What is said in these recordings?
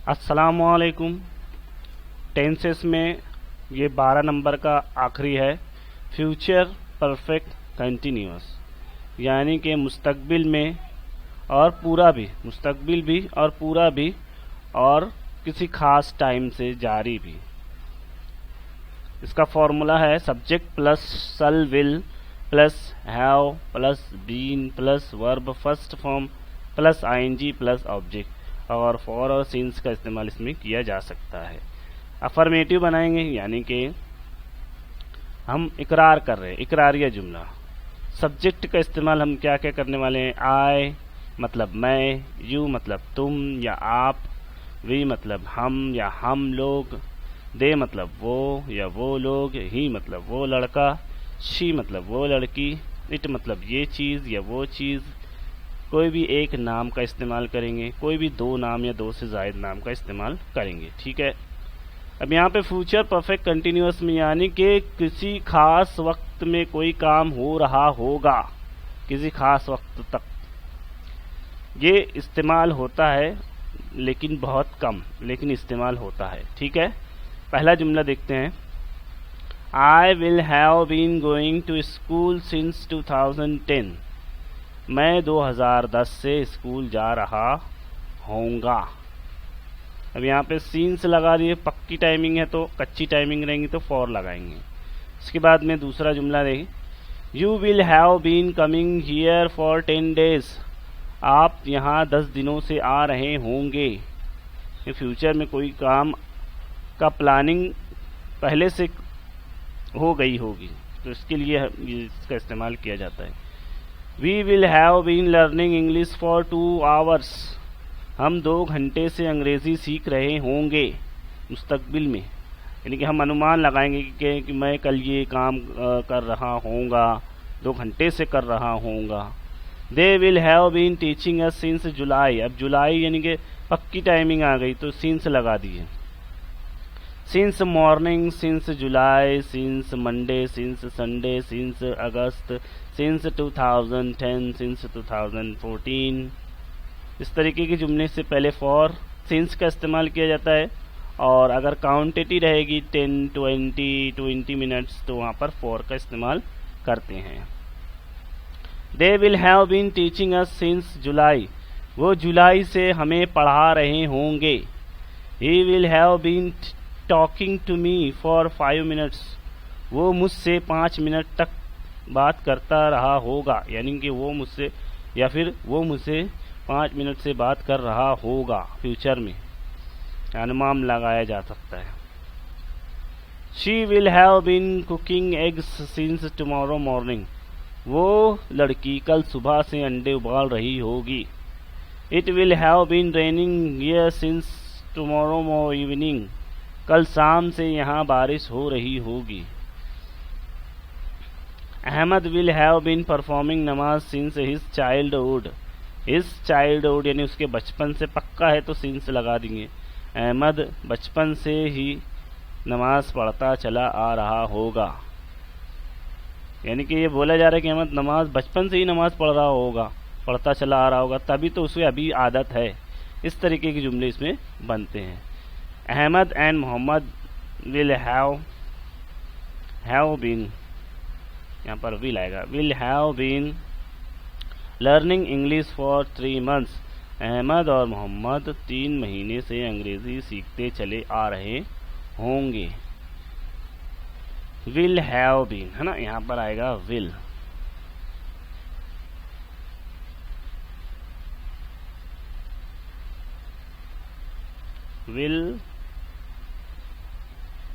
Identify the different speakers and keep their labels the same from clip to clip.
Speaker 1: अस्सलामुअलैकुम। टेंसेस में ये 12 नंबर का आखिरी है, फ्यूचर परफेक्ट कंटिन्यूअस, यानी कि मुस्तकबिल में और पूरा भी, मुस्तकबिल भी और पूरा भी और किसी खास टाइम से जारी भी। इसका फॉर्मूला है subject plus shall will plus have plus been plus verb first form plus ING plus object, और फॉर और सिंस का इस्तेमाल इसमें किया जा सकता है। अफर्मेटिव बनाएंगे यानी कि हम इकरार कर रहे हैं, इकरारिया जुमला। सब्जेक्ट का इस्तेमाल हम क्या क्या करने वाले हैं? आई मतलब मैं, यू मतलब तुम या आप, वी मतलब हम या हम लोग, दे मतलब वो या वो लोग, ही मतलब वो लड़का, शी मतलब वो लड़की, इट मतलब ये चीज़ या वो चीज़। कोई भी एक नाम का इस्तेमाल करेंगे, कोई भी दो नाम या दो से ज़ायद नाम का इस्तेमाल करेंगे। ठीक है। अब यहाँ पे फ्यूचर परफेक्ट कंटिन्यूअस में यानी कि किसी खास वक्त में कोई काम हो रहा होगा, किसी खास वक्त तक, ये इस्तेमाल होता है, लेकिन बहुत कम, लेकिन इस्तेमाल होता है। ठीक है। पहला जुमला देखते हैं। I will have been going to school since 2010। मैं 2010 से स्कूल जा रहा होऊंगा। अब यहाँ पे सीन्स लगा दिए, पक्की टाइमिंग है, तो कच्ची टाइमिंग रहेंगी तो फॉर लगाएंगे। इसके बाद में दूसरा जुमला देखें। You will have been coming here for 10 days. आप यहाँ 10 दिनों से आ रहे होंगे। ये फ्यूचर में कोई काम का प्लानिंग पहले से हो गई होगी, तो इसके लिए इसका इस्तेमाल किया जाता है। We will have been learning English for 2 hours. हम 2 घंटे से अंग्रेज़ी सीख रहे होंगे मुस्तकबिल में, यानी कि हम अनुमान लगाएंगे कि मैं कल ये काम कर रहा होऊंगा, 2 घंटे से कर रहा होऊंगा। They will have been teaching us since July. अब जुलाई यानी कि पक्की टाइमिंग आ गई तो since लगा दिए। Since morning, since July, since Monday, since Sunday, since August, since 2010, since 2014। इस तरीके के जुमले से पहले फॉर सिंस का इस्तेमाल किया जाता है, और अगर काउंटेटिव रहेगी 10, 20 मिनट्स तो वहाँ पर फॉर का इस्तेमाल करते हैं। They will have been teaching us since July. वो जुलाई से हमें पढ़ा रहे होंगे। He will have been talking to me for 5 minutes. वो मुझसे 5 मिनट तक बात करता रहा होगा, यानी कि वो मुझसे या फिर वो मुझसे 5 मिनट से बात कर रहा होगा। फ्यूचर में अनुमान लगाया जा सकता है। She will have been cooking eggs since tomorrow morning. वो लड़की कल सुबह से अंडे उबाल रही होगी। It will have been raining here since tomorrow evening. कल शाम से यहाँ बारिश हो रही होगी। Ahmad will have been performing नमाज since his childhood. His childhood यानी उसके बचपन से, पक्का है तो सिंस लगा देंगे। अहमद बचपन से ही नमाज पढ़ता चला आ रहा होगा, यानी कि ये बोला जा रहा है कि अहमद नमाज बचपन से ही नमाज पढ़ रहा होगा, पढ़ता चला आ रहा होगा, तभी तो उसे अभी आदत है। इस तरीके के जुमले इसमें बनते हैं। Ahmad and Muhammad will have been, यहाँ पर will आएगा, will have been learning English for 3 months. Ahmad और मोहम्मद 3 महीने से अंग्रेजी सीखते चले आ रहे होंगे। will have been है ना, यहाँ पर आएगा will।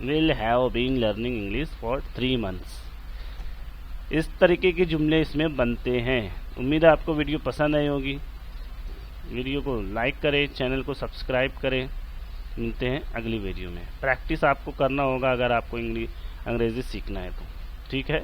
Speaker 1: will have been learning English for 3 months। इस तरीके के जुमले इसमें बनते हैं। उम्मीद है आपको वीडियो पसंद आई होगी। वीडियो को लाइक करें, चैनल को सब्सक्राइब करें। मिलते हैं अगली वीडियो में। प्रैक्टिस आपको करना होगा अगर आपको अंग्रेज़ी सीखना है तो। ठीक है।